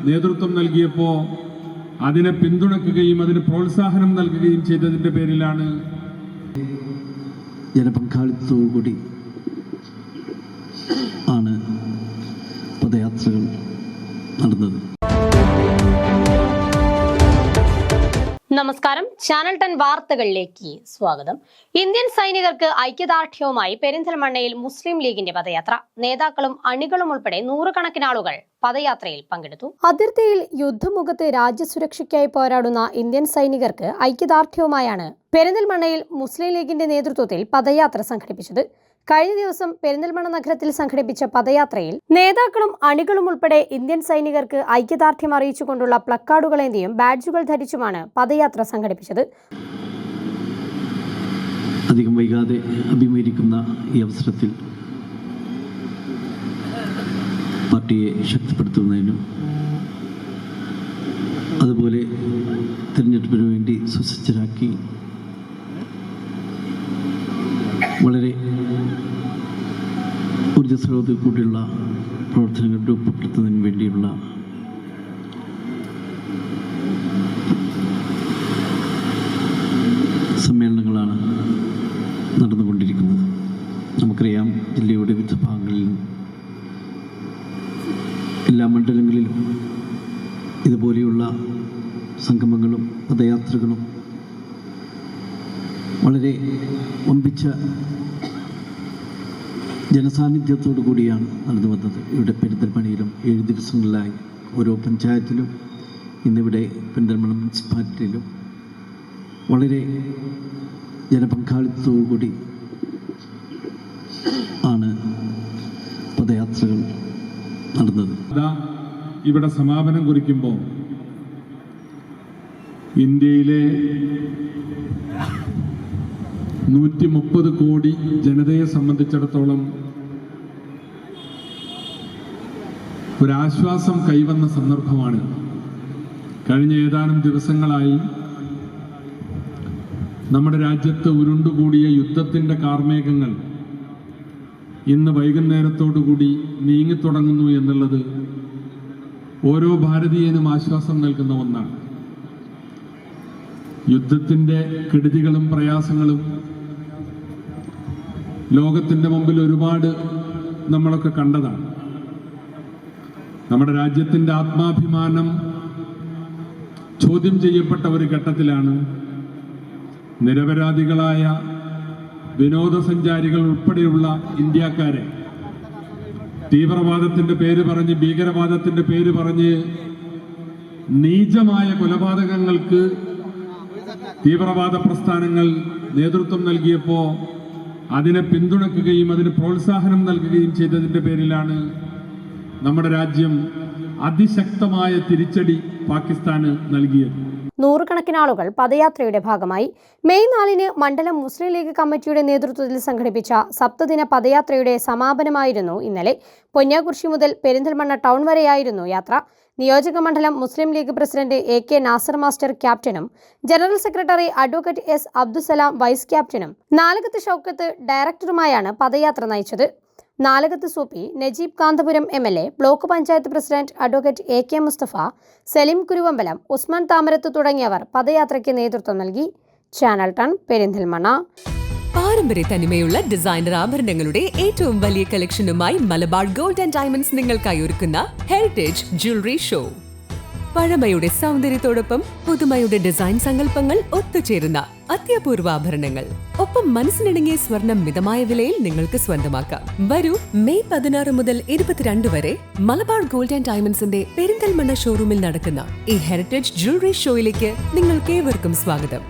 നേതൃത്വം നൽകിയപ്പോൾ അതിനെ പിന്തുണയ്ക്കുകയും അതിന് പ്രോത്സാഹനം നൽകുകയും ചെയ്തതിന്റെ പേരിലാണ് ജനപങ്കാളിത്തത്തോടുകൂടി ആണ് പദയാത്രകൾ നടന്നത്. നമസ്കാരം, ചാനൽ 10 വാർത്തകളിലേക്ക് സ്വാഗതം. ഇന്ത്യൻ സൈനികർക്ക് ഐക്യദാർഢ്യവുമായി പെരിന്തൽമണ്ണയിൽ മുസ്ലിം ലീഗിന്റെ പദയാത്ര. നേതാക്കളും അണികളും ഉൾപ്പെടെ നൂറുകണക്കിന് ആളുകൾ പദയാത്രയിൽ പങ്കെടുത്തു. അതിർത്തിയിൽ യുദ്ധമുഖത്ത് രാജ്യസുരക്ഷയ്ക്കായി പോരാടുന്ന ഇന്ത്യൻ സൈനികർക്ക് ഐക്യദാർഢ്യവുമായാണ് പെരിന്തൽമണ്ണയിൽ മുസ്ലിം ലീഗിന്റെ നേതൃത്വത്തിൽ പദയാത്ര സംഘടിപ്പിച്ചത്. കഴിഞ്ഞ ദിവസം പെരിന്തൽമണ്ണ നഗരത്തിൽ സംഘടിപ്പിച്ച പദയാത്രയിൽ നേതാക്കളും അണികളും ഉൾപ്പെടെ ഇന്ത്യൻ സൈനികർക്ക് ഐക്യദാർഢ്യം അറിയിച്ചുകൊണ്ടുള്ള പ്ലക്കാർഡുകളേന്തിയും ബാഡ്ജുകൾ ധരിച്ചുമാണ് പദയാത്ര സംഘടിപ്പിച്ചത്. അധികം വൈകാതെ അഭിമുഖീകരിക്കുന്ന ഈ അവസരത്തിൽ പാർട്ടിയെ ശക്തിപ്പെടുത്തുന്നതിനും അതുപോലെ തിരഞ്ഞെടുപ്പിന് വേണ്ടി സുസജ്ജരാക്കി വളരെ ഊർജ്ജസ്വലതയോടു കൂടിയുള്ള പ്രവർത്തനങ്ങൾ രൂപപ്പെടുത്തുന്നതിന് വേണ്ടിയുള്ള സമ്മേളനങ്ങളാണ് നടന്നുകൊണ്ടിരിക്കുന്നത്. നമുക്കറിയാം, ജില്ലയുടെ വിവിധ ഭാഗങ്ങളിലും എല്ലാ മണ്ഡലങ്ങളിലും ഇതുപോലെയുള്ള സംഗമങ്ങളും പദയാത്രകളും വളരെ വമ്പിച്ച ജനസാന്നിധ്യത്തോടു കൂടിയാണ് നടന്നു വന്നത്. ഇവിടെ പെരിന്തൽമണ്ണയിലും 7 ദിവസങ്ങളിലായി ഓരോ പഞ്ചായത്തിലും ഇന്നിവിടെ പെരിന്തൽമണ്ണ മുനിസിപ്പാലിറ്റിയിലും വളരെ ജനപങ്കാളിത്തത്തോടു കൂടി ആണ് പദയാത്രകൾ നടന്നത്. ഇവിടെ സമാപനം കുറിക്കുമ്പോൾ ഇന്ത്യയിലെ 130 കോടി ജനതയെ സംബന്ധിച്ചിടത്തോളം ഒരാശ്വാസം കൈവന്ന സന്ദർഭമാണ്. കഴിഞ്ഞ ഏതാനും ദിവസങ്ങളായി നമ്മുടെ രാജ്യത്ത് ഉരുണ്ടുകൂടിയ യുദ്ധത്തിൻ്റെ കാർമേഘങ്ങൾ ഇന്ന് വൈകുന്നേരത്തോടുകൂടി നീങ്ങിത്തുടങ്ങുന്നു എന്നുള്ളത് ഓരോ ഭാരതീയനും ആശ്വാസം നൽകുന്ന ഒന്നാണ്. യുദ്ധത്തിൻ്റെ കെടുതികളും പ്രയാസങ്ങളും ലോകത്തിൻ്റെ മുമ്പിൽ ഒരുപാട് നമ്മളൊക്കെ കണ്ടതാണ്. നമ്മുടെ രാജ്യത്തിൻ്റെ ആത്മാഭിമാനം ചോദ്യം ചെയ്യപ്പെട്ട ഒരു ഘട്ടത്തിലാണ് നിരപരാധികളായ വിനോദസഞ്ചാരികൾ ഉൾപ്പെടെയുള്ള ഇന്ത്യക്കാരെ തീവ്രവാദത്തിൻ്റെ പേര് പറഞ്ഞ്, ഭീകരവാദത്തിൻ്റെ പേര് പറഞ്ഞ് നീചമായ കൊലപാതകങ്ങൾക്ക് തീവ്രവാദ പ്രസ്ഥാനങ്ങൾ നേതൃത്വം നൽകിയപ്പോൾ അതിനെ പിന്തുണയ്ക്കുകയും അതിന് പ്രോത്സാഹനം നൽകുകയും ചെയ്തതിൻ്റെ പേരിലാണ് നമ്മുടെ രാജ്യം അതിശക്തമായ തിരിച്ചടി പാകിസ്ഥാന് നൽകിയത്. നൂറുകണക്കിന് ആളുകൾ പദയാത്രയുടെ ഭാഗമായി. മെയ് 4 മണ്ഡലം മുസ്ലിം ലീഗ് കമ്മിറ്റിയുടെ നേതൃത്വത്തിൽ സംഘടിപ്പിച്ച സപ്തദിന പദയാത്രയുടെ സമാപനമായിരുന്നു ഇന്നലെ. പൊന്നാകുർശി മുതൽ പെരിന്തൽമണ്ണ ടൗൺ വരെയായിരുന്നു യാത്ര. നിയോജക മണ്ഡലം Muslim League president AK Nasar master ക്യാപ്റ്റനും general secretary advocate S Abdussalam vice ക്യാപ്റ്റനും നാലകത്ത് ഷൗക്കത്ത് ഡയറക്ടറുമായാണ് പദയാത്ര നയിച്ചത്. Nalakath Soopy Najeeb Kanthapuram MLA, block panchayat president advocate AK Mustafa, Salim Kuruvambalam, Usman Thamarath തുടങ്ങിയവർ പദയാത്രയ്ക്ക് നേതൃത്വം നൽകി. ചാനൽ 10 പെരിന്തൽമണ്ണ. പാരമ്പര്യ തനിമയുള്ള ഡിസൈനർ ആഭരണങ്ങളുടെ ഏറ്റവും വലിയ കളക്ഷനുമായി മലബാർ ഗോൾഡ് ആൻഡ് ഡയമണ്ട്സ് നിങ്ങൾക്കായി ഒരുക്കുന്ന ഹെറിറ്റേജ് ജ്വല്ലറി ഷോ. പഴമയുടെ സൗന്ദര്യത്തോടൊപ്പം പുതുമയുടെ ഡിസൈൻ സങ്കല്പങ്ങൾ ഒത്തുചേരുന്ന അത്യപൂർവ ആഭരണങ്ങൾ, ഒപ്പം മനസ്സിനിണങ്ങിയ സ്വർണം മിതമായ വിലയിൽ നിങ്ങൾക്ക് സ്വന്തമാക്കാം. വരൂ, മെയ് 16 മുതൽ 22 വരെ മലബാർ ഗോൾഡ് ആൻഡ് ഡയമണ്ട്സിന്റെ പെരിന്തൽമണ്ണ ഷോറൂമിൽ നടക്കുന്ന ഈ ഹെറിറ്റേജ് ജ്വല്ലറി ഷോയിലേക്ക് നിങ്ങൾക്കേവർക്കും സ്വാഗതം.